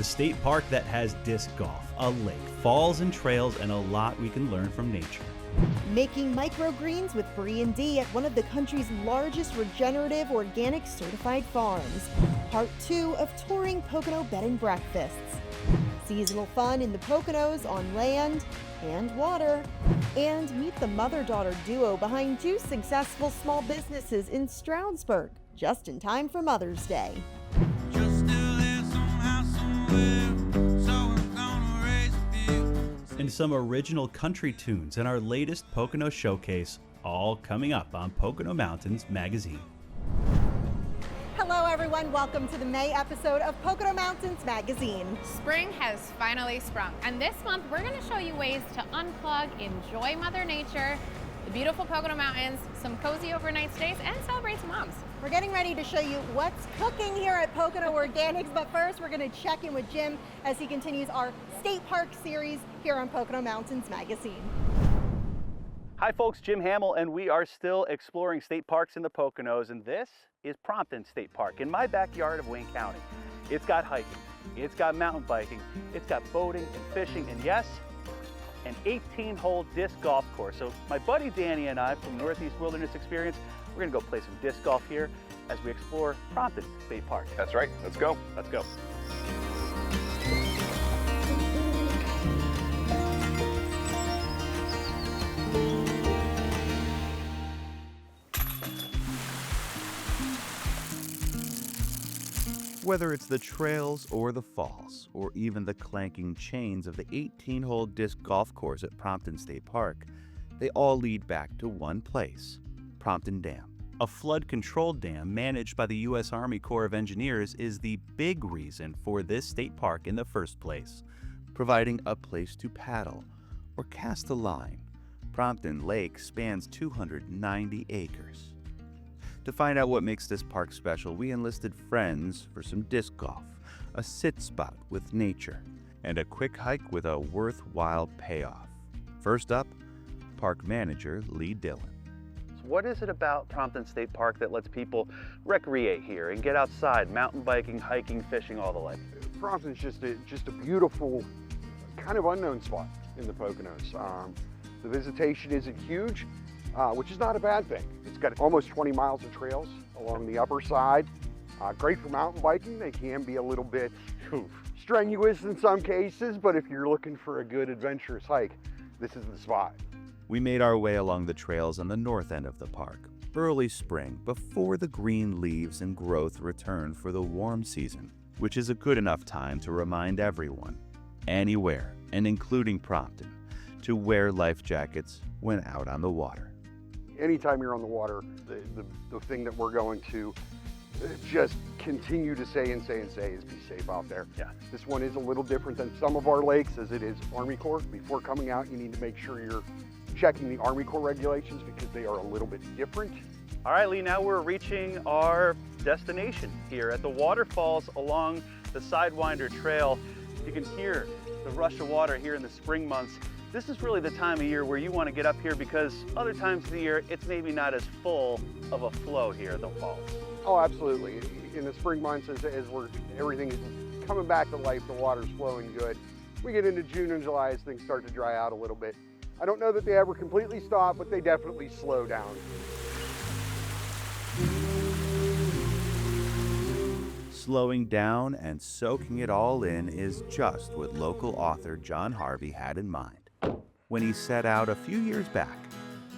state park that has disc golf, a lake, falls and trails, and a lot we can learn from nature. Making microgreens with Bri Dee at one of the country's largest regenerative organic certified farms. Part 2 of touring Pocono Bed Breakfasts. Seasonal fun in the Poconos on land and water. And meet the mother-daughter duo behind 2 successful small businesses in Stroudsburg, just in time for Mother's Day. And some original country tunes in our latest Pocono Showcase, all coming up on Pocono Mountains Magazine. Hello everyone, welcome to the May episode of Pocono Mountains Magazine. Spring has finally sprung, and this month we're going to show you ways to unplug, enjoy Mother Nature, the beautiful Pocono Mountains, some cozy overnight stays, and celebrate some moms. We're getting ready to show you what's cooking here at Pocono Organics, but first we're going to check in with Jim as he continues our State Park series here on Pocono Mountains Magazine. Hi folks, Jim Hamill, and we are still exploring state parks in the Poconos, and this is Prompton State Park in my backyard of Wayne County. It's got hiking, it's got mountain biking, it's got boating and fishing, and yes, an 18-hole disc golf course. So my buddy Danny and I from Northeast Wilderness Experience, we're gonna go play some disc golf here as we explore Prompton State Park. That's right, let's go. Let's go. Whether it's the trails or the falls, or even the clanking chains of the 18-hole disc golf course at Prompton State Park, they all lead back to one place, Prompton Dam. A flood-controlled dam managed by the U.S. Army Corps of Engineers is the big reason for this state park in the first place, providing a place to paddle or cast a line. Prompton Lake spans 290 acres. To find out what makes this park special, we enlisted friends for some disc golf, a sit spot with nature, and a quick hike with a worthwhile payoff. First up, park manager Lee Dillon. So what is it about Prompton State Park that lets people recreate here and get outside, mountain biking, hiking, fishing, all the like? Prompton's just a beautiful, kind of unknown spot in the Poconos. The visitation isn't huge, which is not a bad thing. It's got almost 20 miles of trails along the upper side. Great for mountain biking. They can be a little bit strenuous in some cases, but if you're looking for a good adventurous hike, this is the spot. We made our way along the trails on the north end of the park, early spring, before the green leaves and growth return for the warm season, which is a good enough time to remind everyone, anywhere, and including Prompton, to wear life jackets when out on the water. Anytime you're on the water, the thing that we're going to just continue to say is be safe out there. Yeah. This one is a little different than some of our lakes as it is Army Corps. Before coming out, you need to make sure you're checking the Army Corps regulations because they are a little bit different. All right, Lee, now we're reaching our destination here at the waterfalls along the Sidewinder Trail. You can hear the rush of water here in the spring months. This is really the time of year where you want to get up here because other times of the year, it's maybe not as full of a flow here at the falls. Oh, absolutely. In the spring months, as everything is coming back to life, the water's flowing good. We get into June and July as things start to dry out a little bit. I don't know that they ever completely stop, but they definitely slow down. Slowing down and soaking it all in is just what local author John Harvey had in mind when he set out a few years back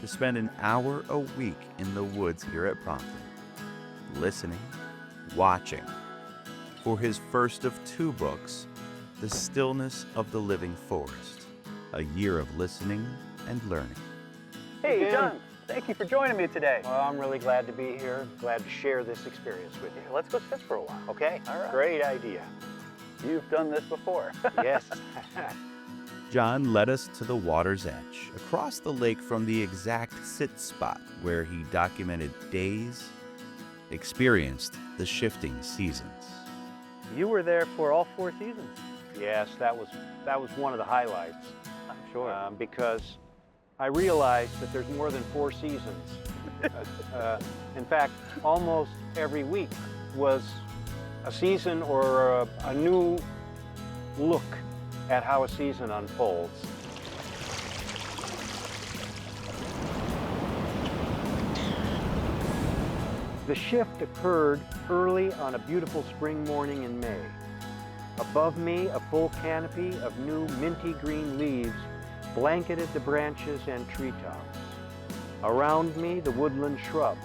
to spend an hour a week in the woods here at Prompton, listening, watching, for his first of 2 books, The Stillness of the Living Forest, a year of listening and learning. Hey, John, thank you for joining me today. Well, I'm really glad to be here. Glad to share this experience with you. Let's go fish for a while. Okay? All right. Great idea. You've done this before. Yes. John led us to the water's edge, across the lake from the exact sit spot where he documented days, experienced the shifting seasons. You were there for all 4 seasons. Yes, that was one of the highlights. I'm sure. Because I realized that there's more than 4 seasons. In fact, almost every week was a season or a new look at how a season unfolds. The shift occurred early on a beautiful spring morning in May. Above me, a full canopy of new minty green leaves blanketed the branches and treetops. Around me, the woodland shrubs,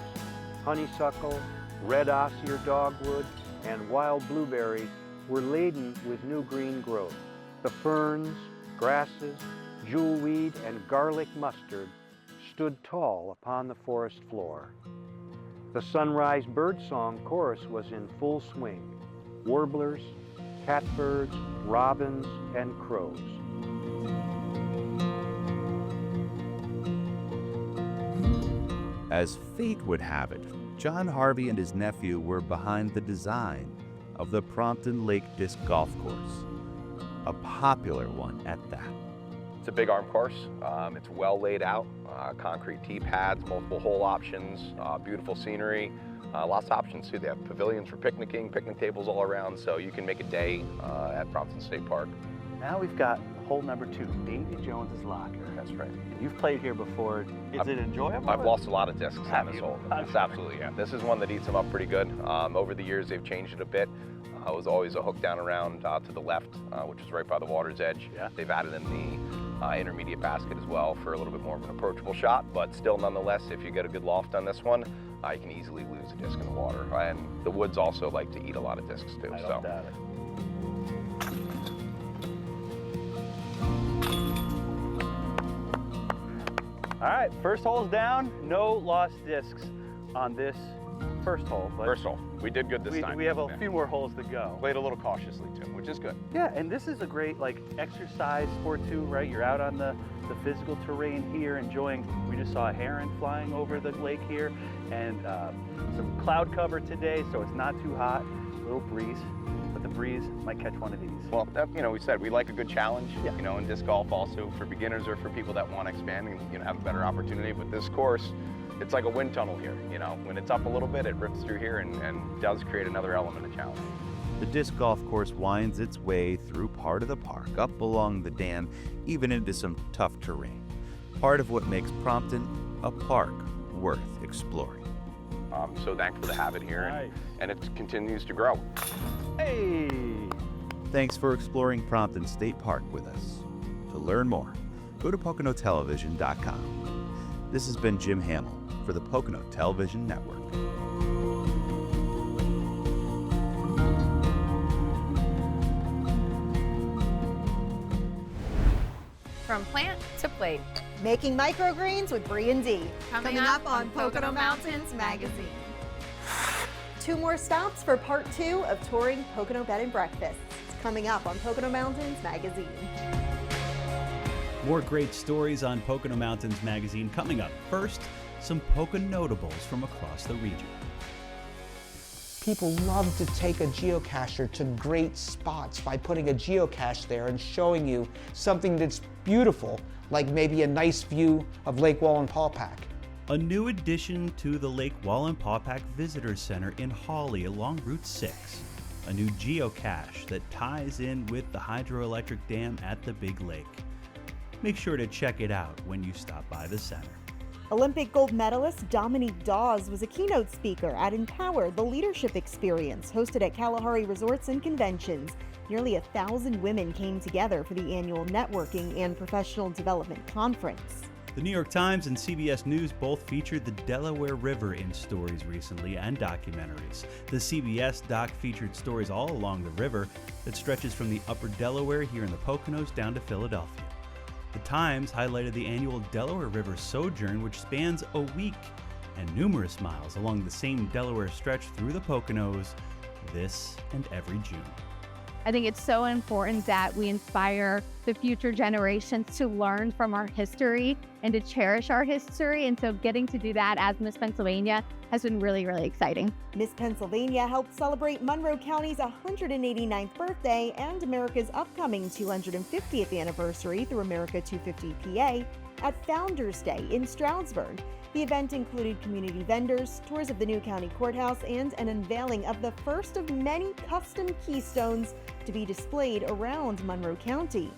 honeysuckle, red osier dogwood, and wild blueberry were laden with new green growth. The ferns, grasses, jewelweed, and garlic mustard stood tall upon the forest floor. The sunrise birdsong chorus was in full swing. Warblers, catbirds, robins, and crows. As fate would have it, John Harvey and his nephew were behind the design of the Prompton Lake Disc Golf Course, a popular one at that. It's a big arm course. It's well laid out, concrete tee pads, multiple hole options, beautiful scenery, lots of options too. They have pavilions for picnicking, picnic tables all around, so you can make a day at Prompton State Park. Now we've got hole number 2, Davy Jones's Locker. That's right. And you've played here before. Is it enjoyable? I've lost a lot of discs Have on this you? hole. It's absolutely, yeah. This is one that eats them up pretty good. Over the years, they've changed it a bit. It was always a hook down around to the left, which is right by the water's edge. Yeah. They've added in the intermediate basket as well for a little bit more of an approachable shot, but still nonetheless, if you get a good loft on this one, you can easily lose a disc in the water. And the woods also like to eat a lot of discs too. I don't doubt it. All right, first hole's down. No lost discs on this first hole. But First hole. We did good this time. we have a few more holes to go. Played a little cautiously too, which is good. Yeah, and this is a great exercise sport too, right? You're out on the physical terrain here enjoying, we just saw a heron flying over the lake here, and some cloud cover today, so it's not too hot, a little breeze, but the breeze might catch one of these. Well, we said we like a good challenge, in disc golf also for beginners or for people that want to expand and have a better opportunity. But this course, it's like a wind tunnel here. When it's up a little bit, it rips through here and does create another element of challenge. The disc golf course winds its way through part of the park, up along the dam, even into some tough terrain. Part of what makes Prompton a park worth exploring. So thankful to have it here, Nice. and it continues to grow. Hey! Thanks for exploring Prompton State Park with us. To learn more, go to PoconoTelevision.com. This has been Jim Hamill for the Pocono Television Network. From plant to plate. Making microgreens with Bri Dee. Coming up on Pocono Mountains Magazine. 2 more stops for part 2 of touring Pocono Bed Breakfasts. Coming up on Pocono Mountains Magazine. More great stories on Pocono Mountains Magazine coming up. First, some Poconotables from across the region. People love to take a geocacher to great spots by putting a geocache there and showing you something that's beautiful, like maybe a nice view of Lake Wallenpaupack. A new addition to the Lake Wallenpaupack Visitor Center in Hawley along Route 6. A new geocache that ties in with the hydroelectric dam at the Big Lake. Make sure to check it out when you stop by the center. Olympic gold medalist Dominique Dawes was a keynote speaker at Empower, the Leadership Experience, hosted at Kalahari Resorts and Conventions. Nearly 1,000 women came together for the annual networking and professional development conference. The New York Times and CBS News both featured the Delaware River in stories recently and documentaries. The CBS doc featured stories all along the river that stretches from the upper Delaware here in the Poconos down to Philadelphia. The Times highlighted the annual Delaware River Sojourn, which spans a week and numerous miles along the same Delaware stretch through the Poconos this and every June. I think it's so important that we inspire the future generations to learn from our history and to cherish our history. And so getting to do that as Miss Pennsylvania has been really, really exciting. Miss Pennsylvania helped celebrate Monroe County's 189th birthday and America's upcoming 250th anniversary through America 250 PA. at Founders Day in Stroudsburg. The event included community vendors, tours of the new county courthouse, and an unveiling of the first of many custom keystones to be displayed around Monroe County.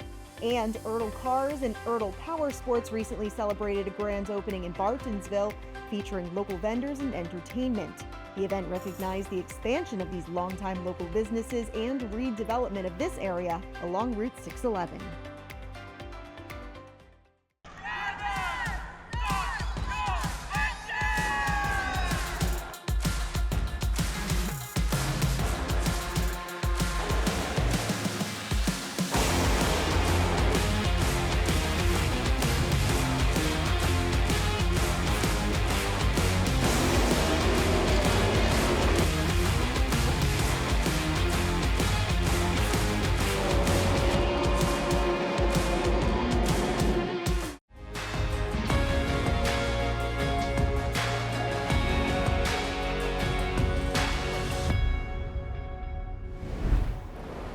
And Ertl Cars and Ertl Power Sports recently celebrated a grand opening in Bartonsville, featuring local vendors and entertainment. The event recognized the expansion of these longtime local businesses and redevelopment of this area along Route 611.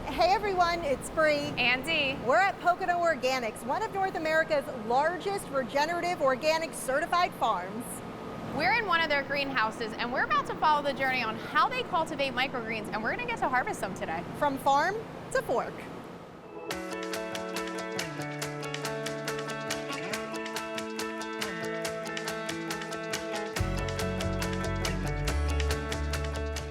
Hey everyone, it's Bri and Dee. We're at Pocono Organics, one of North America's largest regenerative organic certified farms. We're in one of their greenhouses and we're about to follow the journey on how they cultivate microgreens, and we're gonna get to harvest them today. From farm to fork.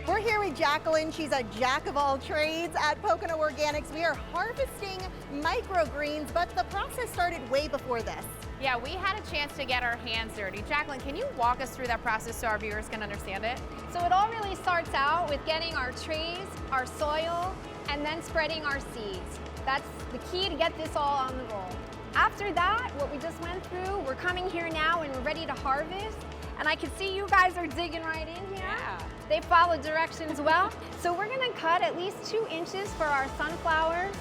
We're here with Jacqueline. She's a jack of all trades at Pocono Organics. We are harvesting microgreens, but the process started way before this. Yeah, we had a chance to get our hands dirty. Jacqueline, can you walk us through that process so our viewers can understand it? So it all really starts out with getting our trays, our soil, and then spreading our seeds. That's the key to get this all on the roll. After that, what we just went through, we're coming here now and we're ready to harvest. And I can see you guys are digging right in here. Yeah. They follow directions well. So we're gonna cut at least 2 inches for our sunflowers.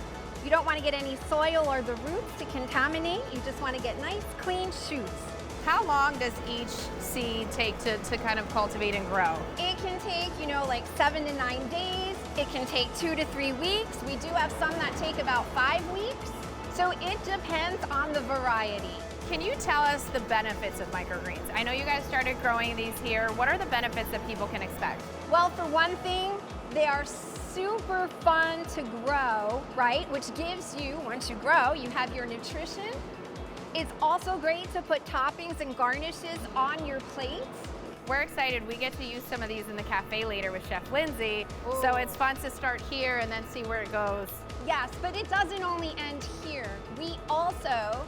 You don't want to get any soil or the roots to contaminate. You just want to get nice, clean shoots. How long does each seed take to kind of cultivate and grow? It can take, like 7 to 9 days. It can take 2 to 3 weeks. We do have some that take about 5 weeks. So it depends on the variety. Can you tell us the benefits of microgreens? I know you guys started growing these here. What are the benefits that people can expect? Well, for one thing, they are super fun to grow, right? Which gives you, once you grow, you have your nutrition. It's also great to put toppings and garnishes on your plates. We're excited. We get to use some of these in the cafe later with Chef Lindsay. Ooh. So it's fun to start here and then see where it goes. Yes, but it doesn't only end here. We also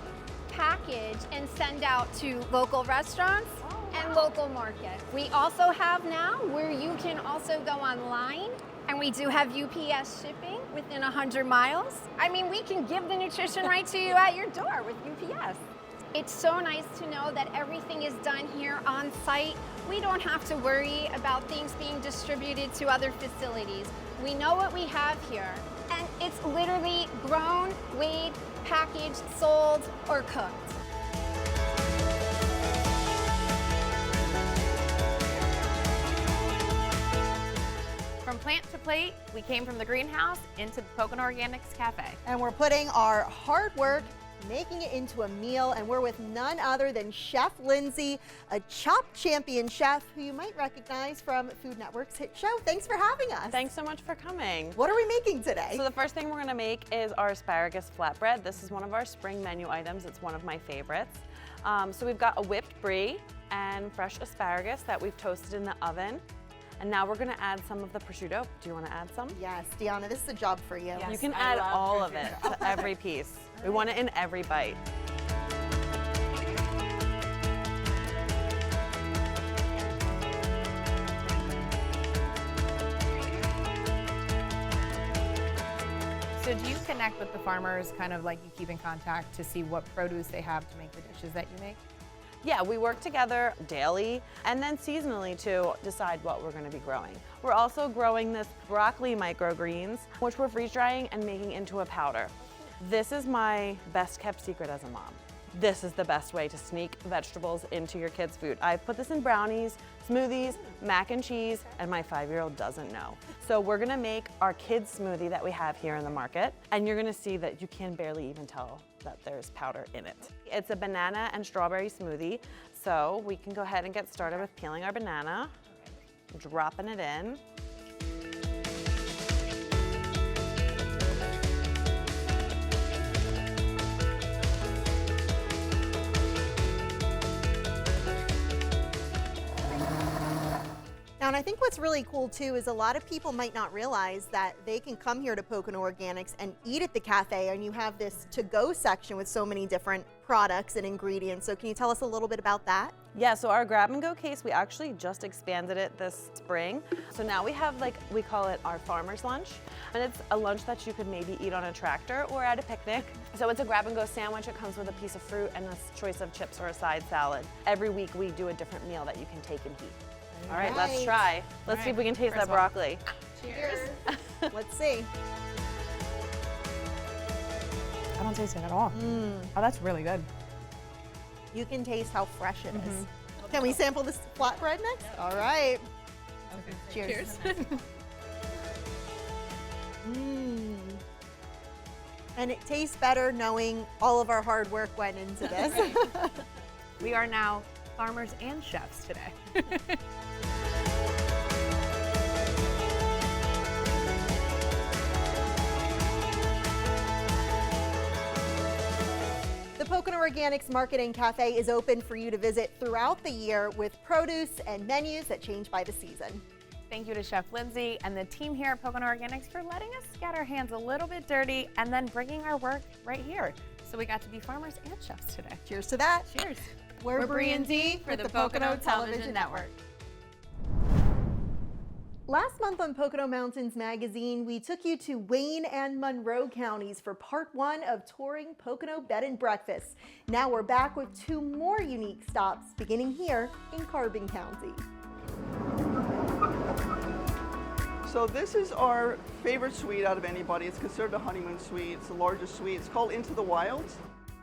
package and send out to local restaurants and local markets. We also have now where you can also go online, and we do have UPS shipping within 100 miles. I mean, we can give the nutrition right to you at your door with UPS. It's so nice to know that everything is done here on site. We don't have to worry about things being distributed to other facilities. We know what we have here, and it's literally grown, weighed, packaged, sold, or cooked. From plant to plate, we came from the greenhouse into the Pocono Organics Cafe. And we're putting our hard work, making it into a meal, and we're with none other than Chef Lindsay, a chopped champion chef who you might recognize from Food Network's hit show. Thanks for having us. Thanks so much for coming. What are we making today? So the first thing we're gonna make is our asparagus flatbread. This is one of our spring menu items. It's one of my favorites. So we've got a whipped brie and fresh asparagus that we've toasted in the oven. And now we're gonna add some of the prosciutto. Do you wanna add some? Yes, Deanna, this is a job for you. Yes, you can add all of it to every piece. We want it in every bite. So do you connect with the farmers, kind of like you keep in contact to see what produce they have to make the dishes that you make? Yeah, we work together daily and then seasonally to decide what we're going to be growing. We're also growing this broccoli microgreens, which we're freeze drying and making into a powder. This is my best kept secret as a mom. this is the best way to sneak vegetables into your kids' food. I've put this in brownies, smoothies, mac and cheese, and my 5-year-old doesn't know. So we're gonna make our kids' smoothie that we have here in the market, and you're gonna see that you can barely even tell that there's powder in it. It's a banana and strawberry smoothie, so we can go ahead and get started with peeling our banana, dropping it in. Now, and I think what's really cool too is a lot of people might not realize that they can come here to Pocono Organics and eat at the cafe, and you have this to-go section with so many different products and ingredients. So can you tell us a little bit about that? Yeah, so our grab-and-go case, we actually just expanded it this spring. So now we have, like, we call it our farmer's lunch, and it's a lunch that you could maybe eat on a tractor or at a picnic. So it's a grab-and-go sandwich. It comes with a piece of fruit and a choice of chips or a side salad. Every week we do a different meal that you can take and eat. All right, let's try. Let's see if we can taste that broccoli. Cheers. Let's see. I don't taste it at all. Oh, that's really good. You can taste how fresh it is. Can we sample this flatbread next? All right. Okay. Cheers. And it tastes better knowing all of our hard work went into this. We are now farmers and chefs today. The Pocono Organics Market and Cafe is open for you to visit throughout the year with produce and menus that change by the season. Thank you to Chef Lindsay and the team here at Pocono Organics for letting us get our hands a little bit dirty and then bringing our work right here. So we got to be farmers and chefs today. Cheers to that. Cheers. We're Bri Dee for the Pocono Television Network. Last month on Pocono Mountains Magazine, we took you to Wayne and Monroe counties for part 1 of touring Pocono Bed and Breakfasts. Now we're back with 2 more unique stops, beginning here in Carbon County. So this is our favorite suite out of anybody. It's considered a honeymoon suite. It's the largest suite. It's called Into the Wilds.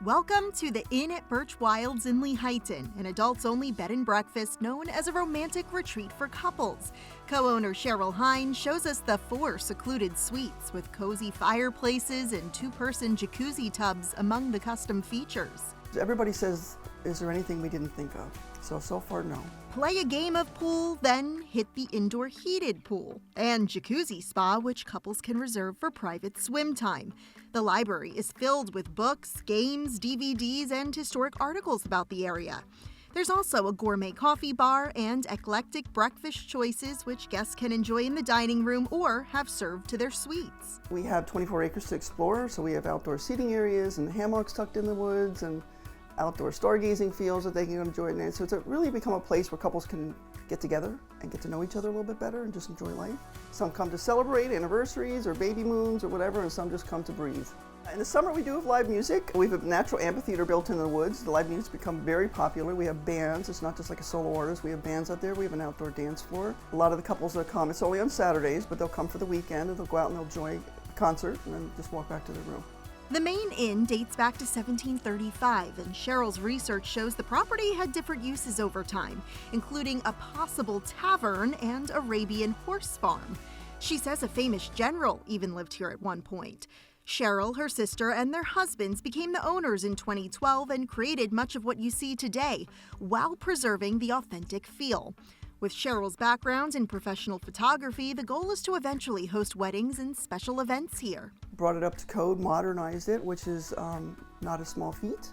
Welcome to the Inn at Birch Wilds in Lehighton, an adults-only bed and breakfast known as a romantic retreat for couples. Co-owner Cheryl Hine shows us the 4 secluded suites with cozy fireplaces and 2-person jacuzzi tubs among the custom features. Everybody says, is there anything we didn't think of? So far, no. Play a game of pool, then hit the indoor heated pool and jacuzzi spa, which couples can reserve for private swim time. The library is filled with books, games, DVDs, and historic articles about the area. There's also a gourmet coffee bar and eclectic breakfast choices, which guests can enjoy in the dining room or have served to their suites. We have 24 acres to explore, so we have outdoor seating areas and hammocks tucked in the woods and outdoor stargazing fields that they can enjoy. And so it's really become a place where couples can get together and get to know each other a little bit better and just enjoy life. Some come to celebrate anniversaries or baby moons or whatever, and some just come to breathe. In the summer we do have live music. We have a natural amphitheater built in the woods. The live music's become very popular. We have bands. It's not just like a solo artist. We have bands out there. We have an outdoor dance floor. A lot of the couples that come, it's only on Saturdays, but they'll come for the weekend and they'll go out and they'll enjoy a concert and then just walk back to their room. The main inn dates back to 1735, and Cheryl's research shows the property had different uses over time, including a possible tavern and Arabian horse farm. She says a famous general even lived here at one point. Cheryl, her sister, and their husbands became the owners in 2012 and created much of what you see today, while preserving the authentic feel. With Cheryl's background in professional photography, the goal is to eventually host weddings and special events here. Brought it up to code, modernized it, which is not a small feat.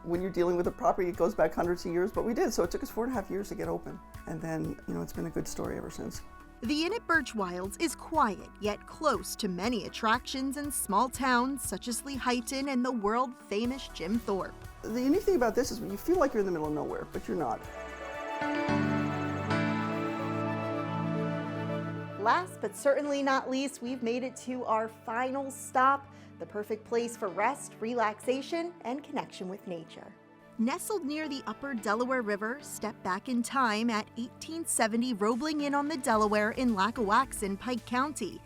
When you're dealing with a property, it goes back hundreds of years, but we did, so it took us 4.5 years to get open. And then, it's been a good story ever since. The Inn at Birch Wilds is quiet, yet close to many attractions in small towns such as Lehighton and the world-famous Jim Thorpe. The unique thing about this is you feel like you're in the middle of nowhere, but you're not. Last but certainly not least, we've made it to our final stop, the perfect place for rest, relaxation, and connection with nature. Nestled near the upper Delaware River, step back in time at 1870 Roebling Inn on the Delaware in Lackawaxen, Pike County.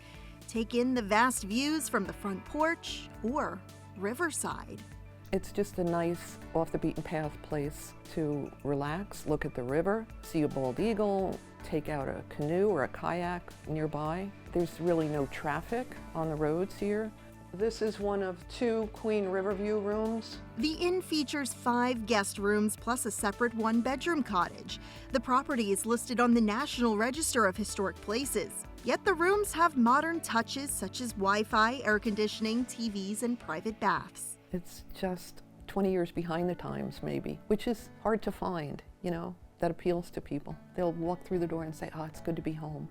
Take in the vast views from the front porch or riverside. It's just a nice, off the beaten path place to relax, look at the river, see a bald eagle, take out a canoe or a kayak nearby. There's really no traffic on the roads here. This is one of 2 Queen Riverview rooms. The inn features 5 guest rooms plus a separate 1-bedroom cottage. The property is listed on the National Register of Historic Places, yet the rooms have modern touches such as Wi-Fi, air conditioning, TVs, and private baths. It's just 20 years behind the times, maybe, which is hard to find, you know, that appeals to people. They'll walk through the door and say, oh, it's good to be home.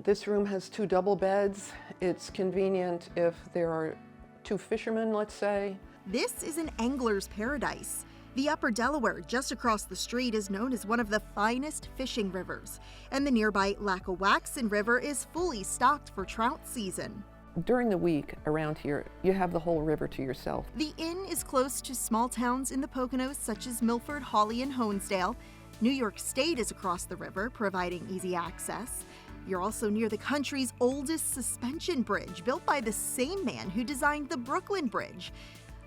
This room has 2 double beds. It's convenient if there are 2 fishermen, let's say. This is an angler's paradise. The Upper Delaware, just across the street, is known as one of the finest fishing rivers, and the nearby Lackawaxen River is fully stocked for trout season. During the week around here, you have the whole river to yourself. The inn is close to small towns in the Poconos such as Milford, Hawley, and Honesdale. New York State is across the river, providing easy access. You're also near the country's oldest suspension bridge, built by the same man who designed the Brooklyn Bridge.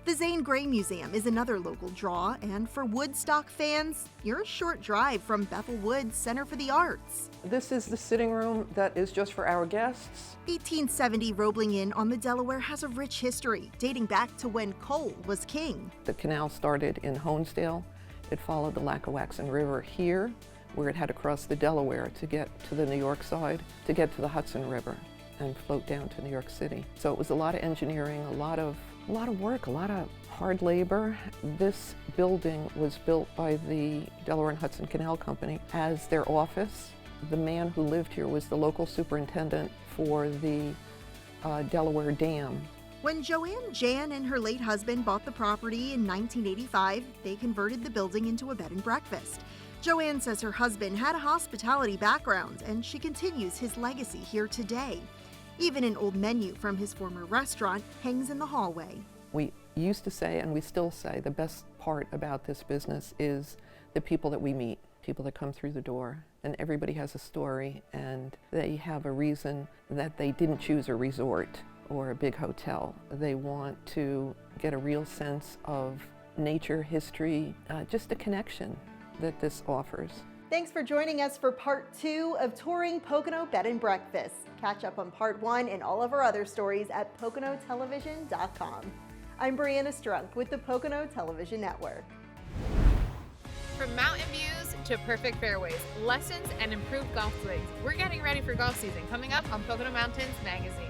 The Zane Grey Museum is another local draw, and for Woodstock fans, you're a short drive from Bethel Woods Center for the Arts. This is the sitting room that is just for our guests. 1870 Roebling Inn on the Delaware has a rich history, dating back to when coal was king. The canal started in Honesdale. It followed the Lackawaxen River here, where it had to cross the Delaware to get to the New York side, to get to the Hudson River and float down to New York City. So it was a lot of engineering, a lot of work, a lot of hard labor. This building was built by the Delaware and Hudson Canal Company as their office. The man who lived here was the local superintendent for the Delaware Dam. When Joanne Jan and her late husband bought the property in 1985, they converted the building into a bed and breakfast. Joanne says her husband had a hospitality background, and she continues his legacy here today. Even an old menu from his former restaurant hangs in the hallway. We used to say, and we still say, the best part about this business is the people that we meet, people that come through the door. And everybody has a story, and they have a reason that they didn't choose a resort or a big hotel. They want to get a real sense of nature, history, just a connection that this offers. Thanks for joining us for part 2 of touring Pocono Bed and Breakfasts. Catch up on part 1 and all of our other stories at PoconoTelevision.com. I'm Brianna Strunk with the Pocono Television Network. From mountain views to perfect fairways, lessons and improved golf swings, we're getting ready for golf season coming up on Pocono Mountains Magazine.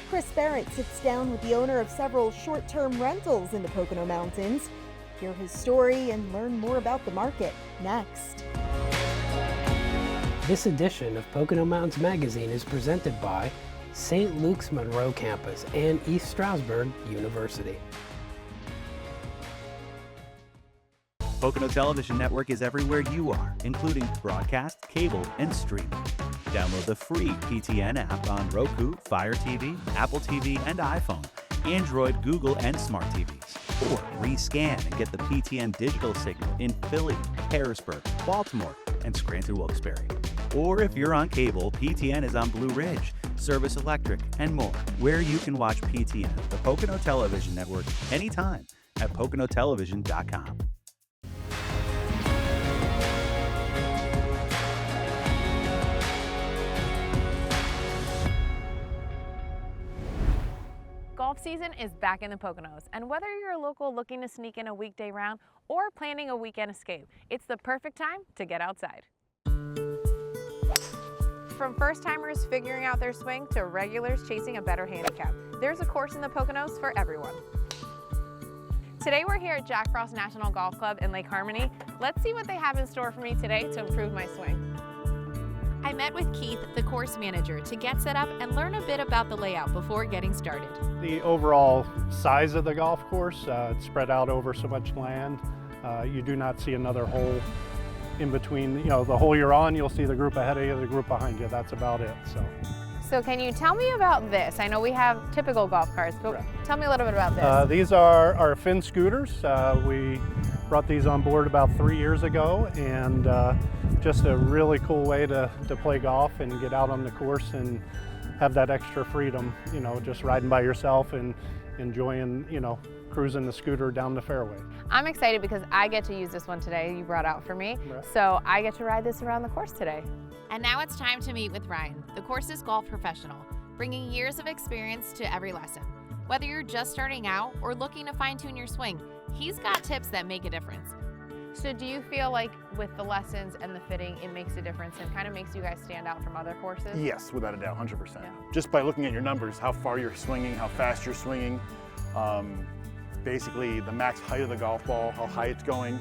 Chris Barrett sits down with the owner of several short-term rentals in the Pocono Mountains. Hear his story and learn more about the market next. This edition of Pocono Mountains Magazine is presented by St. Luke's Monroe Campus and East Stroudsburg University. Pocono Television Network is everywhere you are, including broadcast, cable, and streaming. Download the free PTN app on Roku, Fire TV, Apple TV, and iPhone, Android, Google, and smart TVs. Or rescan and get the PTN digital signal in Philly, Harrisburg, Baltimore, and Scranton-Wilkes-Barre. Or if you're on cable, PTN is on Blue Ridge, Service Electric, and more, where you can watch PTN, the Pocono Television Network, anytime at PoconoTelevision.com. Golf season is back in the Poconos, and whether you're a local looking to sneak in a weekday round or planning a weekend escape, it's the perfect time to get outside. From first-timers figuring out their swing to regulars chasing a better handicap, there's a course in the Poconos for everyone. Today we're here at Jack Frost National Golf Club in Lake Harmony. Let's see what they have in store for me today to improve my swing. I met with Keith, the course manager, to get set up and learn a bit about the layout before getting started. The overall size of the golf course, it's spread out over so much land. You do not see another hole in between. The hole you're on, you'll see the group ahead of you, the group behind you. That's about it. So can you tell me about this? I know we have typical golf carts, but tell me a little bit about this. These are our Finn scooters. We brought these on board about 3 years ago, and just a really cool way to play golf and get out on the course and have that extra freedom, you know, just riding by yourself and enjoying, you know, cruising the scooter down the fairway. I'm excited because I get to use this one today you brought out for me. Right. So I get to ride this around the course today. And now it's time to meet with Ryan, the course's golf professional, bringing years of experience to every lesson. Whether you're just starting out or looking to fine-tune your swing, he's got tips that make a difference. So do you feel like with the lessons and the fitting, it makes a difference and kind of makes you guys stand out from other courses? Yes, without a doubt, 100%. Just by looking at your numbers, how far you're swinging, how fast you're swinging, basically the max height of the golf ball, how high it's going,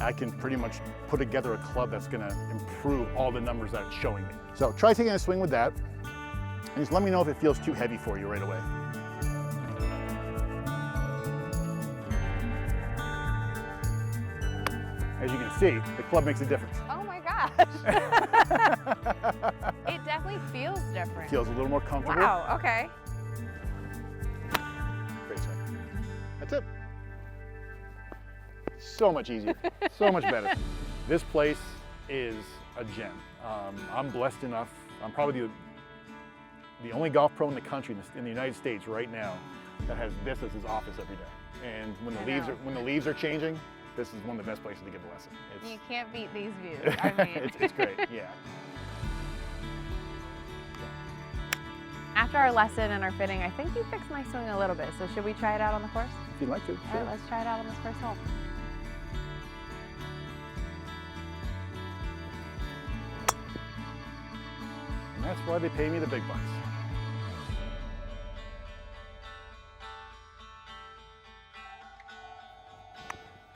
I can pretty much put together a club that's going to improve all the numbers that it's showing me. So try taking a swing with that, and just let me know if it feels too heavy for you right away. As you can see, the club makes a difference. Oh my gosh. It definitely feels different. Feels a little more comfortable. Wow, okay. Great swing. That's it. So much easier, so much better. This place is a gem. I'm blessed enough. I'm probably the only golf pro in the country, in the United States right now, that has this as his office every day. And when the leaves are changing, this is one of the best places to give a lesson. You can't beat these views. I mean, it's great, yeah. After our lesson and our fitting, I think you fixed my swing a little bit. So should we try it out on the course? If you'd like to, All sure. right, let's try it out on this first hole. And that's why they pay me the big bucks.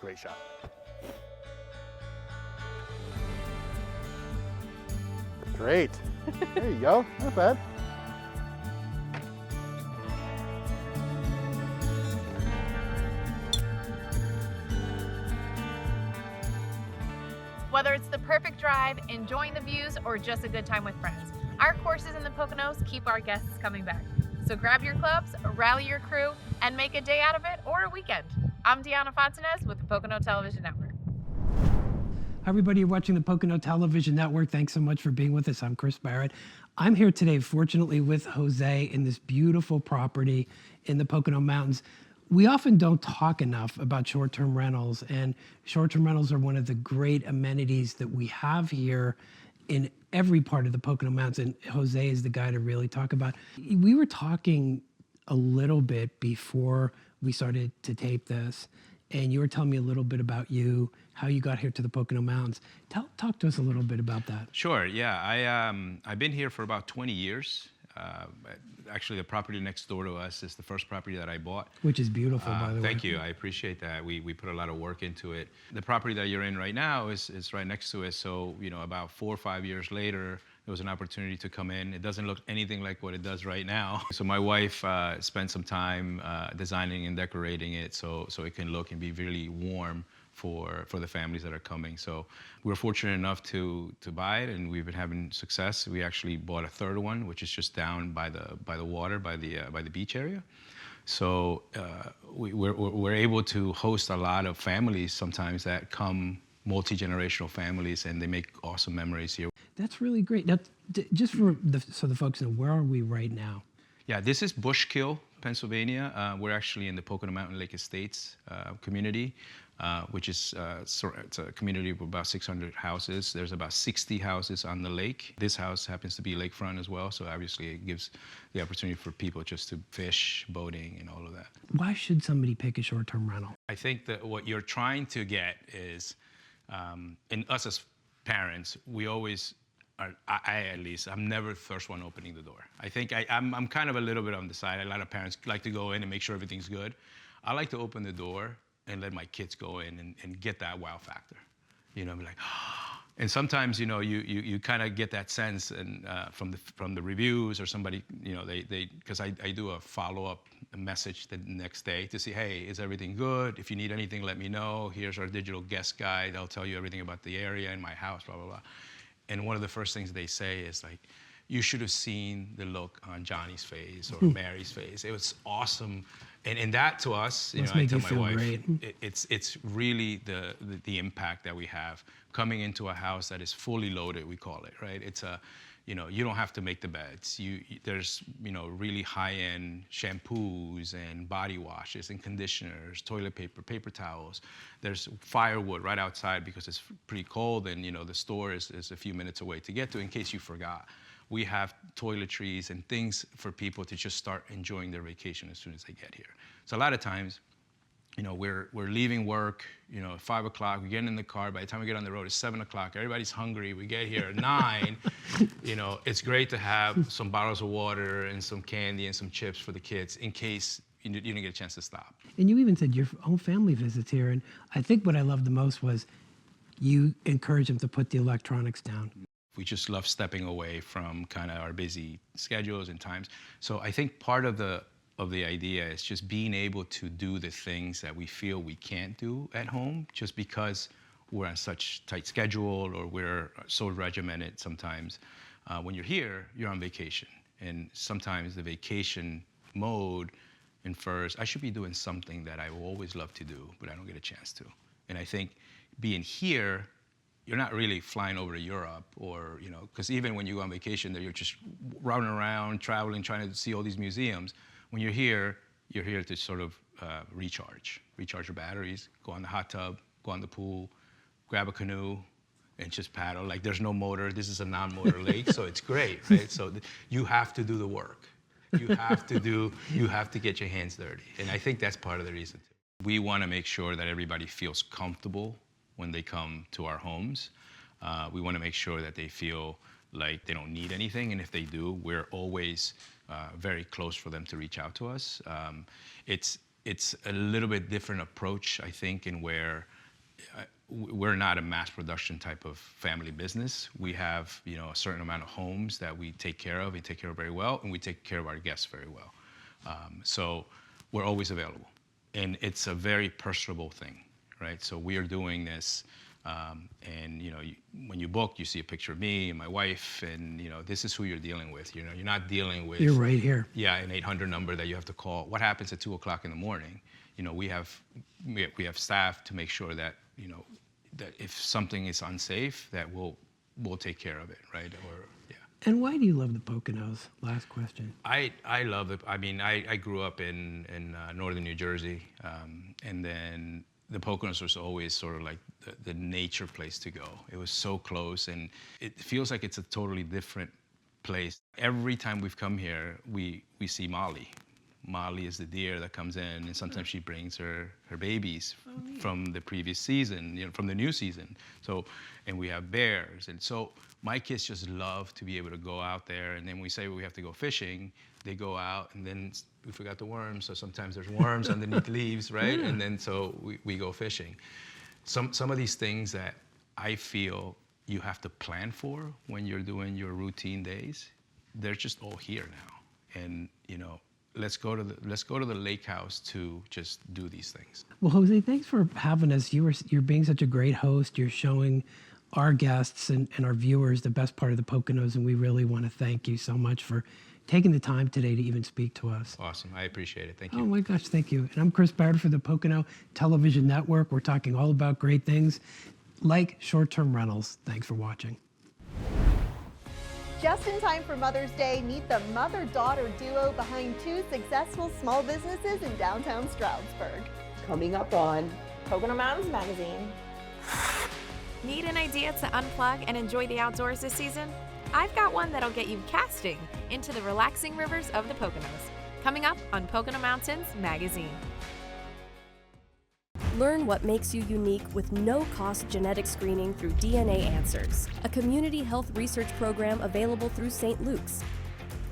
Great shot. Great. There you go. Not bad. Whether it's the perfect drive, enjoying the views, or just a good time with friends, our courses in the Poconos keep our guests coming back. So grab your clubs, rally your crew, and make a day out of it or a weekend. I'm Deanna with the Pocono Television Network. Hi everybody, you're watching the Pocono Television Network. Thanks so much for being with us. I'm Chris Barrett. I'm here today, fortunately, with Jose in this beautiful property in the Pocono Mountains. We often don't talk enough about short-term rentals, and short-term rentals are one of the great amenities that we have here in every part of the Pocono Mountains, and Jose is the guy to really talk about. We were talking a little bit before we started to tape this, and you were telling me a little bit about you, how you got here to the Pocono Mountains. Talk to us a little bit about that. Sure, yeah. I've been here for about 20 years. Actually, the property next door to us is the first property that I bought. Which is beautiful, by the way. Thank you, I appreciate that. We put a lot of work into it. The property that you're in right now is right next to it, so you know, about 4 or 5 years later, there was an opportunity to come in. It doesn't look anything like what it does right now. So my wife spent some time designing and decorating it so it can look and be really warm for the families that are coming. So we were fortunate enough to buy it, and we've been having success. We actually bought a third one, which is just down by the water, by the beach area. So we're able to host a lot of families sometimes that come, multi-generational families, and they make awesome memories here. That's really great. Now, just so the folks know, where are we right now? Yeah, this is Bushkill, Pennsylvania. We're actually in the Pocono Mountain Lake Estates community, which is it's a community of about 600 houses. There's about 60 houses on the lake. This house happens to be lakefront as well, so obviously it gives the opportunity for people just to fish, boating, and all of that. Why should somebody pick a short-term rental? I think that what you're trying to get is, and us as parents, we always, at least, I'm never the first one opening the door. I think I'm kind of a little bit on the side. A lot of parents like to go in and make sure everything's good. I like to open the door and let my kids go in and get that wow factor. You know, be like, and sometimes, you know, you kind of get that sense and from the reviews or somebody, you know, because I do a follow-up message the next day to see, hey, is everything good? If you need anything, let me know. Here's our digital guest guide. I'll tell you everything about the area and my house, blah, blah, blah. And one of the first things they say is like, you should have seen the look on Johnny's face or Mary's face. It was awesome. And that to us, you know, I tell my wife, it's really the impact that we have coming into a house that is fully loaded, we call it, right? you don't have to make the beds. There's really high-end shampoos and body washes and conditioners, toilet paper, paper towels. There's firewood right outside because it's pretty cold, and the store is a few minutes away to get to in case you forgot. We have toiletries and things for people to just start enjoying their vacation as soon as they get here. So a lot of times, we're leaving work, at 5 o'clock, we get in the car, by the time we get on the road, it's 7 o'clock, everybody's hungry, we get here at 9. It's great to have some bottles of water and some candy and some chips for the kids in case you didn't get a chance to stop. And you even said your own family visits here, and I think what I loved the most was you encourage them to put the electronics down. We just love stepping away from kind of our busy schedules and times. So I think part of the idea is just being able to do the things that we feel we can't do at home just because we're on such tight schedule or we're so regimented sometimes. When you're here, you're on vacation. And sometimes the vacation mode infers I should be doing something that I will always love to do, but I don't get a chance to. And I think being here, you're not really flying over to Europe or, because even when you go on vacation there, you're just running around, traveling, trying to see all these museums. When you're here to sort of recharge your batteries, go on the hot tub, go on the pool, grab a canoe, and just paddle. Like there's no motor. This is a non-motor lake, so it's great, right? So you have to do the work. You have to get your hands dirty. And I think that's part of the reason too. We want to make sure that everybody feels comfortable when they come to our homes. We want to make sure that they feel like they don't need anything, and if they do, we're always very close for them to reach out to us. It's a little bit different approach, I think, in where we're not a mass production type of family business. We have a certain amount of homes that we take care of very well, and we take care of our guests very well. So we're always available, and it's a very personable thing. Right, so we are doing this, and when you book, you see a picture of me and my wife, and this is who you're dealing with. You're not dealing with. You're right here. Yeah, an 800 number that you have to call. What happens at 2 o'clock in the morning? We have staff to make sure that that if something is unsafe, that we'll take care of it, right? Or yeah. And why do you love the Poconos? Last question. I love it. I mean, I grew up in northern New Jersey, and then the Poconos was always sort of like the nature place to go. It was so close, and it feels like it's a totally different place. Every time we've come here, we see Molly. Molly is the deer that comes in, and sometimes she brings her babies from the previous season, from the new season. So, and we have bears, and so my kids just love to be able to go out there. And then we say we have to go fishing, they go out, and then we forgot the worms, so sometimes there's worms underneath leaves, right? Yeah. And then so we go fishing. Some of these things that I feel you have to plan for when you're doing your routine days, they're just all here now. And let's go to the lake house to just do these things. Well, Jose, thanks for having us. You're being such a great host. You're showing our guests and our viewers the best part of the Poconos, and we really want to thank you so much for taking the time today to even speak to us. Awesome. I appreciate it. Thank you. Oh my gosh, thank you. And I'm Chris Barrett for the Pocono Television Network. We're talking all about great things like short-term rentals. Thanks for watching. Just in time for Mother's Day, meet the mother-daughter duo behind 2 successful small businesses in downtown Stroudsburg. Coming up on Pocono Mountains Magazine. Need an idea to unplug and enjoy the outdoors this season? I've got one that'll get you casting into the relaxing rivers of the Poconos. Coming up on Pocono Mountains Magazine. Learn what makes you unique with no-cost genetic screening through DNA Answers, a community health research program available through St. Luke's.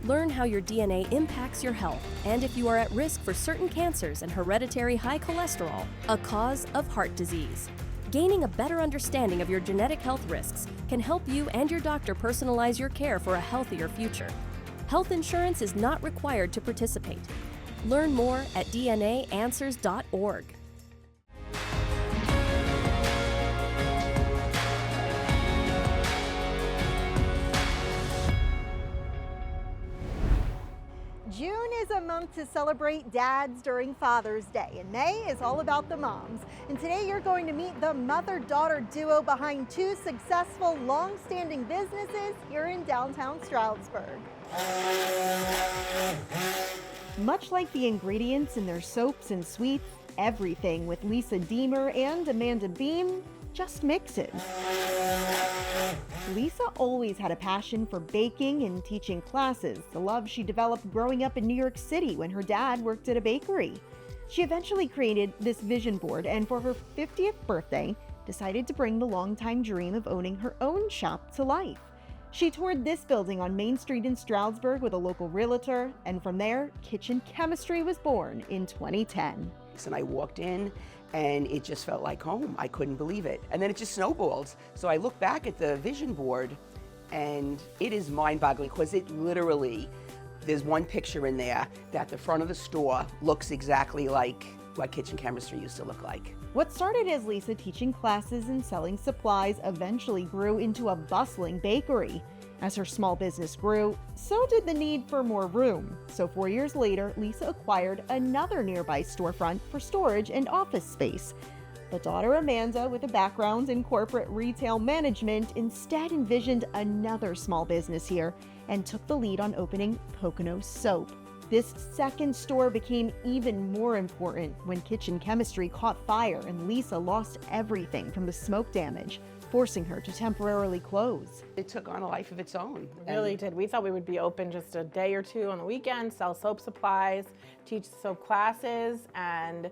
Learn how your DNA impacts your health and if you are at risk for certain cancers and hereditary high cholesterol, a cause of heart disease. Gaining a better understanding of your genetic health risks can help you and your doctor personalize your care for a healthier future. Health insurance is not required to participate. Learn more at DNAanswers.org. June is a month to celebrate dads during Father's Day, and May is all about the moms. And today you're going to meet the mother-daughter duo behind two successful, long-standing businesses here in downtown Stroudsburg. Much like the ingredients in their soaps and sweets, everything with Lisa Deemer and Amanda Beam just mixes. Lisa always had a passion for baking and teaching classes, the love she developed growing up in New York City when her dad worked at a bakery. She eventually created this vision board and for her 50th birthday, decided to bring the longtime dream of owning her own shop to life. She toured this building on Main Street in Stroudsburg with a local realtor, and from there, Kitchen Chemistry was born in 2010. And I walked in and it just felt like home. I couldn't believe it. And then it just snowballed. So I look back at the vision board and it is mind-boggling because it literally, there's one picture in there that the front of the store looks exactly like what Kitchen Chemistry used to look like. What started as Lisa teaching classes and selling supplies eventually grew into a bustling bakery. As her small business grew, so did the need for more room. So 4 years later, Lisa acquired another nearby storefront for storage and office space. But daughter Amanda, with a background in corporate retail management, instead envisioned another small business here and took the lead on opening Pocono Soap. This second store became even more important when Kitchen Chemistry caught fire and Lisa lost everything from the smoke damage, forcing her to temporarily close. It took on a life of its own. It really did. We thought we would be open just a day or two on the weekend, sell soap supplies, teach soap classes, and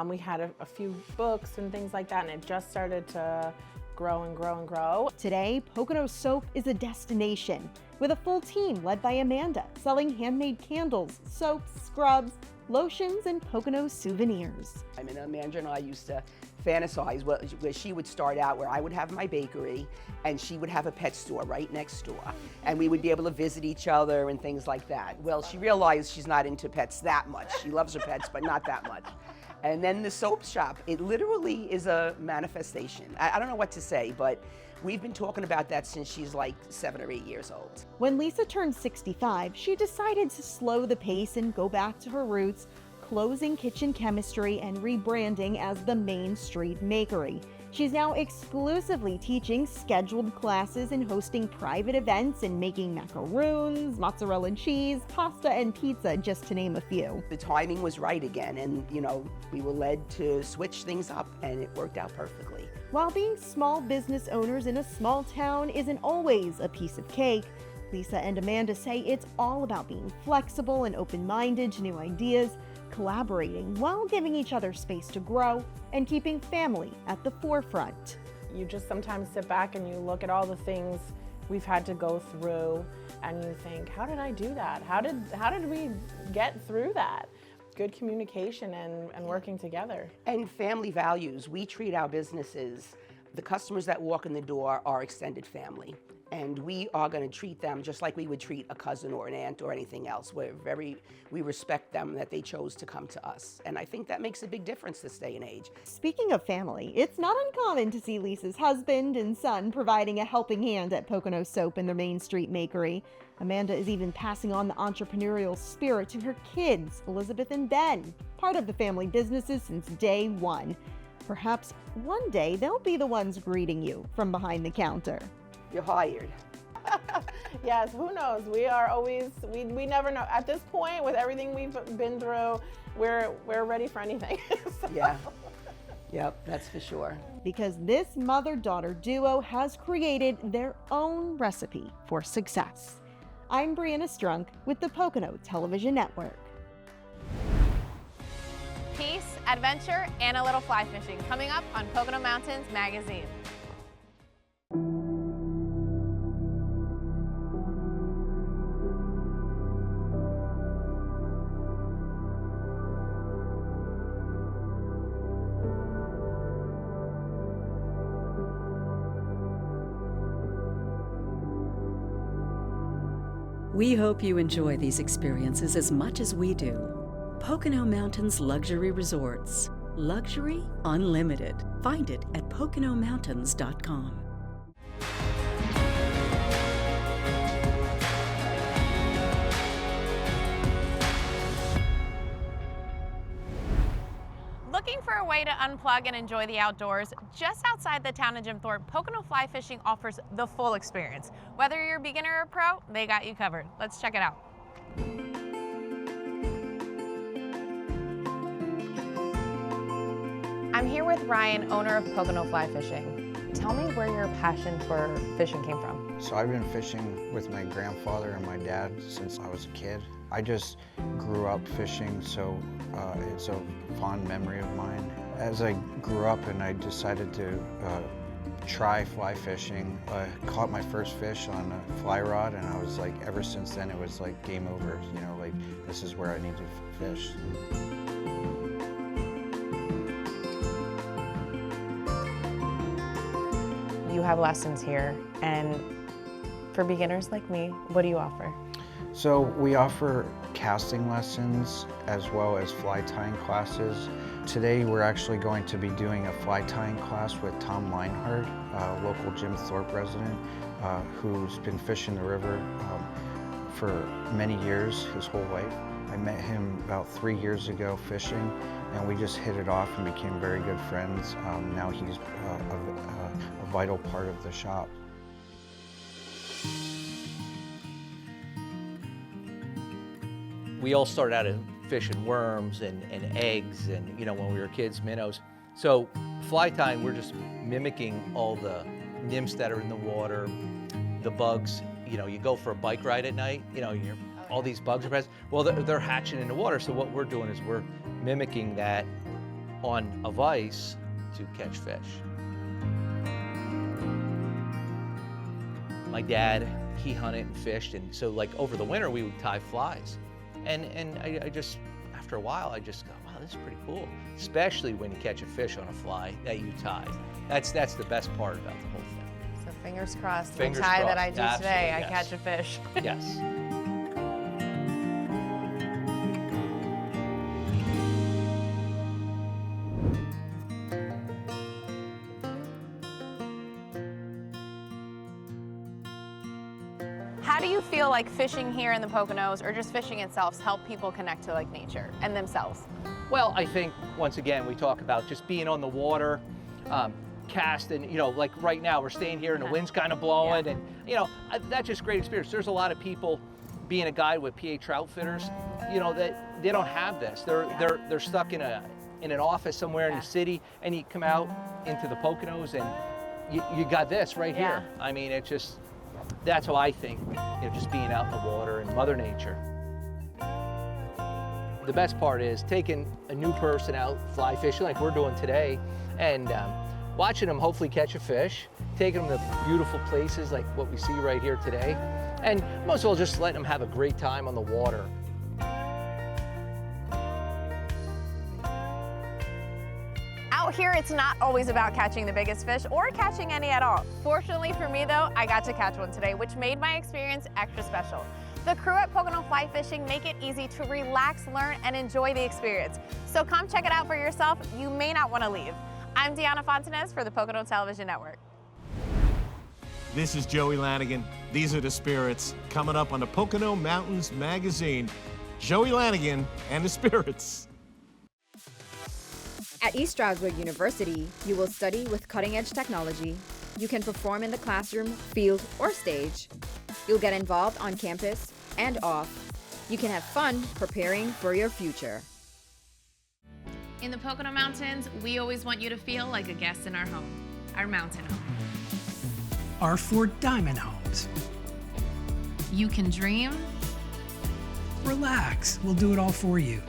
we had a few books and things like that, and it just started to grow and grow and grow. Today, Pocono Soap is a destination with a full team led by Amanda, selling handmade candles, soaps, scrubs, lotions, and Pocono souvenirs. I mean, Amanda and I used to fantasize where she would start out where I would have my bakery and she would have a pet store right next door. And we would be able to visit each other and things like that. Well, she realized she's not into pets that much. She loves her pets, but not that much. And then the soap shop, it literally is a manifestation. I don't know what to say, but we've been talking about that since she's like 7 or 8 years old. When Lisa turned 65, she decided to slow the pace and go back to her roots, closing Kitchen Chemistry and rebranding as the Main Street Makery. She's now exclusively teaching scheduled classes and hosting private events and making macaroons, mozzarella and cheese, pasta and pizza, just to name a few. The timing was right again, and we were led to switch things up, and it worked out perfectly. While being small business owners in a small town isn't always a piece of cake, Lisa and Amanda say it's all about being flexible and open-minded to new ideas, collaborating while giving each other space to grow, and keeping family at the forefront. You just sometimes sit back and you look at all the things we've had to go through and you think, how did I do that? How did we get through that? Good communication and working together. And family values. We treat our businesses, the customers that walk in the door are extended family. And we are going to treat them just like we would treat a cousin or an aunt or anything else. We respect them that they chose to come to us. And I think that makes a big difference this day and age. Speaking of family, it's not uncommon to see Lisa's husband and son providing a helping hand at Pocono Soap in their Main Street Makery. Amanda is even passing on the entrepreneurial spirit to her kids, Elizabeth and Ben, part of the family businesses since day one. Perhaps one day they'll be the ones greeting you from behind the counter. You're hired. Yes, who knows? We are always, we never know. At this point, with everything we've been through, we're ready for anything. So. Yeah. Yep, that's for sure. Because this mother-daughter duo has created their own recipe for success. I'm Brianna Strunk with the Pocono Television Network. Peace, adventure, and a little fly fishing coming up on Pocono Mountains Magazine. We hope you enjoy these experiences as much as we do. Pocono Mountains Luxury Resorts. Luxury Unlimited. Find it at PoconoMountains.com. Looking for a way to unplug and enjoy the outdoors? Just outside the town of Jim Thorpe, Pocono Fly Fishing offers the full experience. Whether you're a beginner or pro, they got you covered. Let's check it out. I'm here with Ryan, owner of Pocono Fly Fishing. Tell me where your passion for fishing came from. So I've been fishing with my grandfather and my dad since I was a kid. I just grew up fishing, so it's a fond memory of mine. As I grew up and I decided to try fly fishing, I caught my first fish on a fly rod, and I was like, ever since then it was like game over, you know, like this is where I need to fish. You have lessons here, and for beginners like me, what do you offer? So we offer casting lessons as well as fly tying classes. Today we're actually going to be doing a fly tying class with Tom Leinhardt, a local Jim Thorpe resident who's been fishing the river for many years, his whole life. I met him about 3 years ago fishing, and we just hit it off and became very good friends. Now he's a vital part of the shop. We all started out fishing worms and eggs and, you know, when we were kids, minnows. So fly tying, we're just mimicking all the nymphs that are in the water, the bugs. You know, you go for a bike ride at night, you know, all these bugs are present. Well, they're hatching in the water, so what we're doing is we're mimicking that on a vise to catch fish. My dad, he hunted and fished, and so like over the winter we would tie flies. And I just, after a while, I just go, wow, this is pretty cool. Especially when you catch a fish on a fly that you tie. That's the best part about the whole thing. So fingers crossed, Fingers the tie crossed. that I do Absolutely, today, yes. I catch a fish. Yes. How do you feel like fishing here in the Poconos, or just fishing itself, help people connect to like nature and themselves? Well, I think, once again, we talk about just being on the water, casting, you know, like right now we're staying here and the wind's kind of blowing, and, you know, that's just great experience. There's a lot of people, being a guide with PA trout fitters, you know, that they don't have this. They're stuck in an office somewhere in the city, and you come out into the Poconos and you got this right here. I mean, it's just, that's how I think, you know, just being out in the water and Mother Nature. The best part is taking a new person out fly fishing like we're doing today, and watching them hopefully catch a fish, taking them to beautiful places like what we see right here today, and most of all just letting them have a great time on the water. Out here, it's not always about catching the biggest fish or catching any at all. Fortunately for me though, I got to catch one today, which made my experience extra special. The crew at Pocono Fly Fishing make it easy to relax, learn, and enjoy the experience. So come check it out for yourself. You may not want to leave. I'm Deanna Fontanez for the Pocono Television Network. This is Joey Lanigan. These are the spirits coming up on the Pocono Mountains Magazine. Joey Lanigan and the Spirits. At East Stroudsburg University, you will study with cutting-edge technology. You can perform in the classroom, field, or stage. You'll get involved on campus and off. You can have fun preparing for your future. In the Pocono Mountains, we always want you to feel like a guest in our home, our mountain home. Our 4 diamond homes. You can dream. Relax, we'll do it all for you.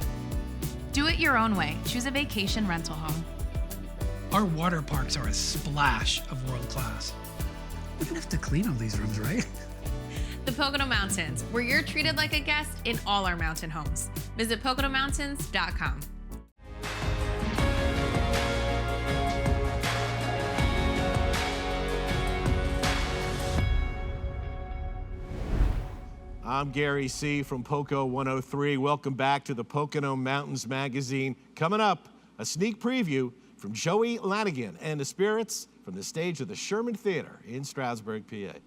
Do it your own way. Choose a vacation rental home. Our water parks are a splash of world class. We don't have to clean all these rooms, right? The Pocono Mountains, where you're treated like a guest in all our mountain homes. Visit PoconoMountains.com. I'm Gary C. from Poco 103. Welcome back to the Pocono Mountains Magazine. Coming up, a sneak preview from Joey Lanigan and the Spirits from the stage of the Sherman Theater in Stroudsburg, PA.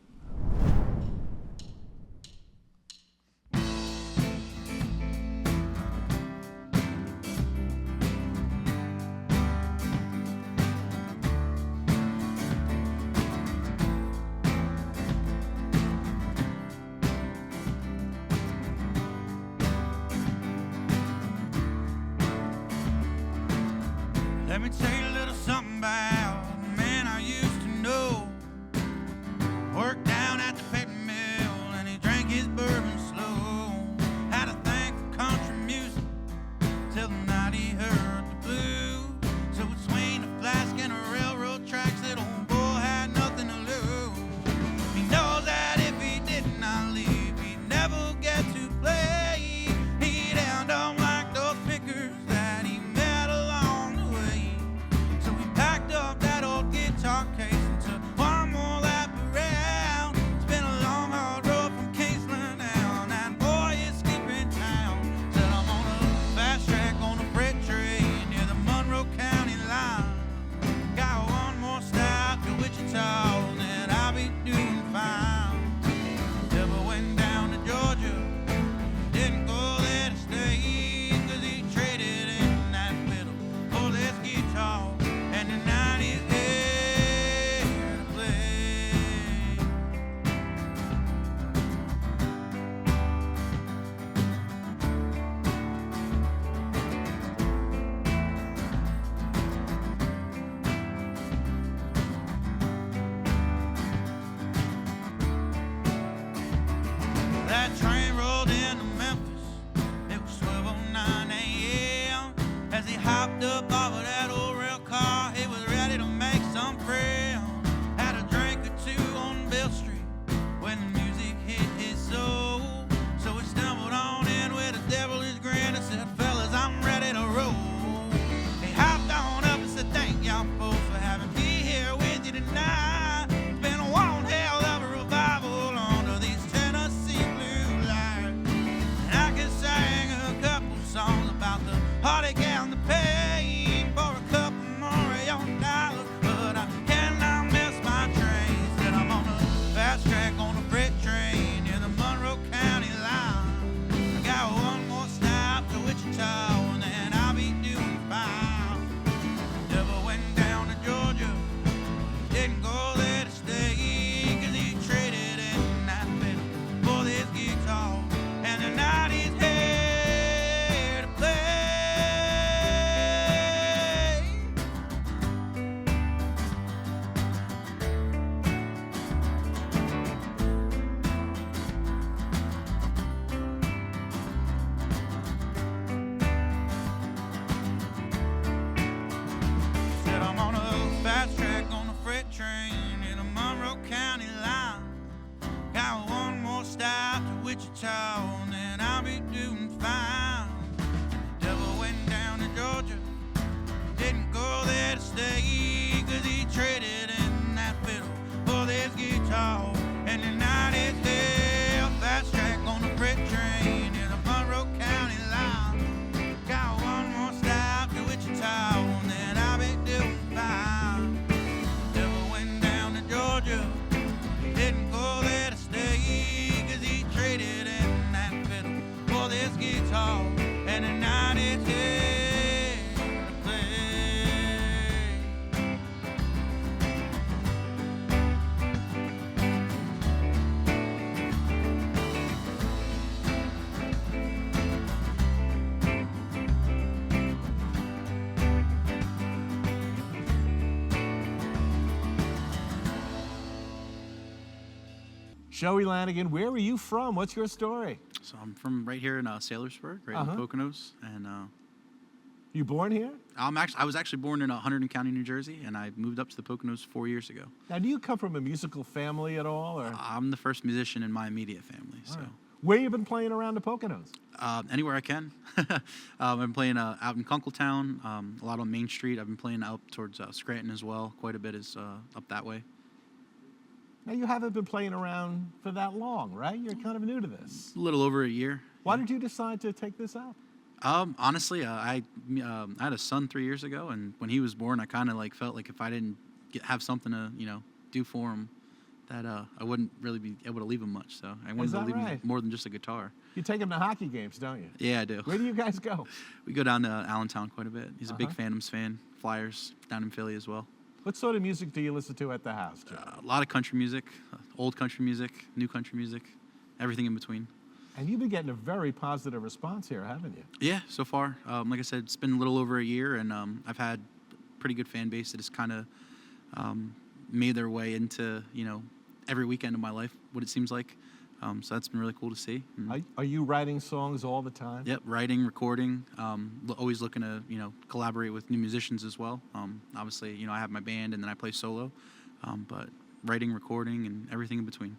Let me tell you a little something about a man I used to know. Worked down at the paper mill and he drank his bourbon slow. Had a thing for country music till the night he heard the blues. So between the flask and the railroad tracks, that old boy had nothing to lose. He knows that if he did not leave, he'd never get to play. He'd end up like those pickers that he met along the way. So he packed up that old guitar case and took one more lap around. It's been a long, hard road from Kingsland down. That boy is sleeping town. Said I'm on a fast track on a freight train near the Monroe County line. Got one more stop to Wichita, then I'll be doing fine. Never went down to Georgia, didn't go there to stay, 'cause he traded in that fiddle for this guitar, and tonight he's here to play. That train rolled into Memphis, it was 12:09 a.m. As he hopped up off of that old rail car, he was ready to make some friends. Had a drink or two on Bill Street when the music hit his soul. So he stumbled on in with a devilish grin and said, fellas, I'm ready to roll. He hopped on up and said, thank y'all folks for having me here with you tonight. It's been one hell of a revival under these Tennessee blue lights. And I can sing a couple songs about the heartache and the pain for a couple more of your dollars, but I cannot miss my train. Said I'm on a fast track on a freight train near the Monroe County line. I got one more stop to Wichita, and then I'll be doing fine. Never went down to Georgia, didn't go there to stay, 'cause he traded in that fiddle for this guitar, and tonight he's here to play. Said I'm on a fast track on a freight train in the Monroe County line. Got one more stop to Wichita, and then I'll be doing fine. Devil went down to Georgia, didn't go there to stay, 'cause he traded in that fiddle for this guitar, and tonight is here. Fast track on the freight train in the Monroe County line. Got one more stop to Wichita, and then I'll be doing fine. Devil went down to Georgia, didn't go there to stay, 'cause he traded in that fiddle for this guitar, and tonight is here to play. Joey Lanigan, where are you from? What's your story? So I'm from right here in Saylorsburg, right in the Poconos, and you born here? I was actually born in Hunterdon County, New Jersey, and I moved up to the Poconos 4 years ago. Now, do you come from a musical family at all, or I'm the first musician in my immediate family. So where you been playing around the Poconos? Anywhere I can. I've been playing out in Kunkletown, a lot on Main Street. I've been playing out towards Scranton as well. Quite a bit is up that way. Now, you haven't been playing around for that long, right? You're kind of new to this. A little over a year. Why did you decide to take this up? Honestly, I had a son 3 years ago, and when he was born, I kind of felt like if I didn't have something to do for him, that I wouldn't really be able to leave him much. So I wanted to leave him more than just a guitar. You take him to hockey games, don't you? Yeah, I do. Where do you guys go? We go down to Allentown quite a bit. He's a big Phantoms fan. Flyers down in Philly as well. What sort of music do you listen to at the house, Joe? A lot of country music, old country music, new country music, everything in between. And you've been getting a very positive response here, haven't you? Yeah, so far. Like I said, it's been a little over a year, and I've had pretty good fan base that has kind of made their way into, you know, every weekend of my life, what it seems like. So that's been really cool to see. Are you writing songs all the time? Yep, writing, recording, always looking to, you know, collaborate with new musicians as well. Obviously, you know, I have my band and then I play solo, but writing, recording, and everything in between.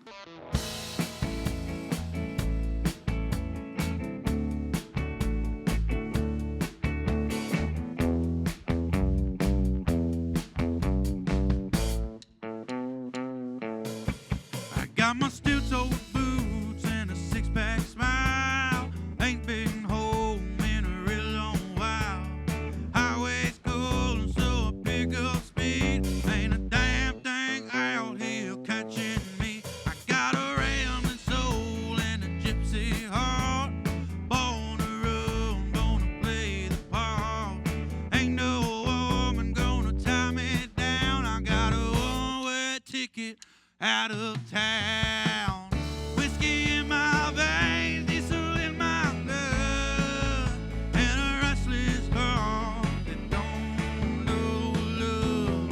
Got my steel-toed boots and a six-pack smile. Ain't been home in a real long while. Highway's cold and so I pick up speed. Ain't a damn thing out here catching me. I got a rambling soul and a gypsy heart. Born to run, gonna play the part. Ain't no woman gonna tie me down. I got a one-way ticket out of town. Whiskey in my veins, diesel in my blood, and a restless heart that don't know love.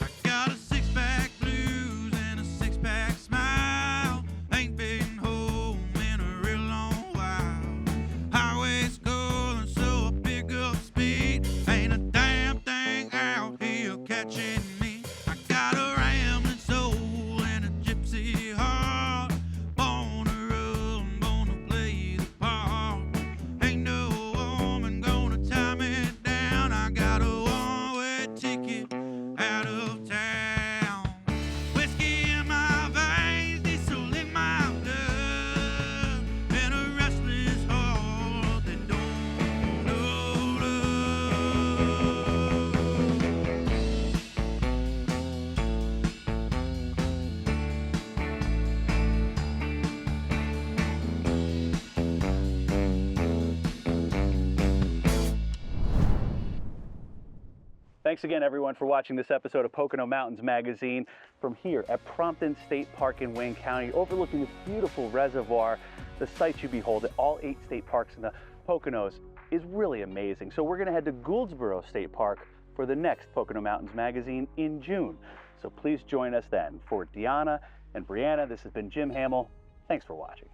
I got a six-pack blues and a six-pack smile. Ain't been home in a real long while. Highway's cold and so I pick up speed. Ain't a damn thing out here catching me. I got a rambling soul and a gypsy heart. Born to run, born to play the part. Ain't no woman gonna tie me down. I got a one-way ticket out of town. Whiskey in my veins, diesel in my blood, and a restless heart that don't know love. Thanks again, everyone, for watching this episode of Pocono Mountains Magazine from here at Prompton State Park in Wayne County, overlooking this beautiful reservoir. The sights you behold at all 8 state parks in the Poconos is really amazing. So we're going to head to Gouldsboro State Park for the next Pocono Mountains Magazine in June. So please join us then. For Deanna and Brianna, this has been Jim Hamill. Thanks for watching.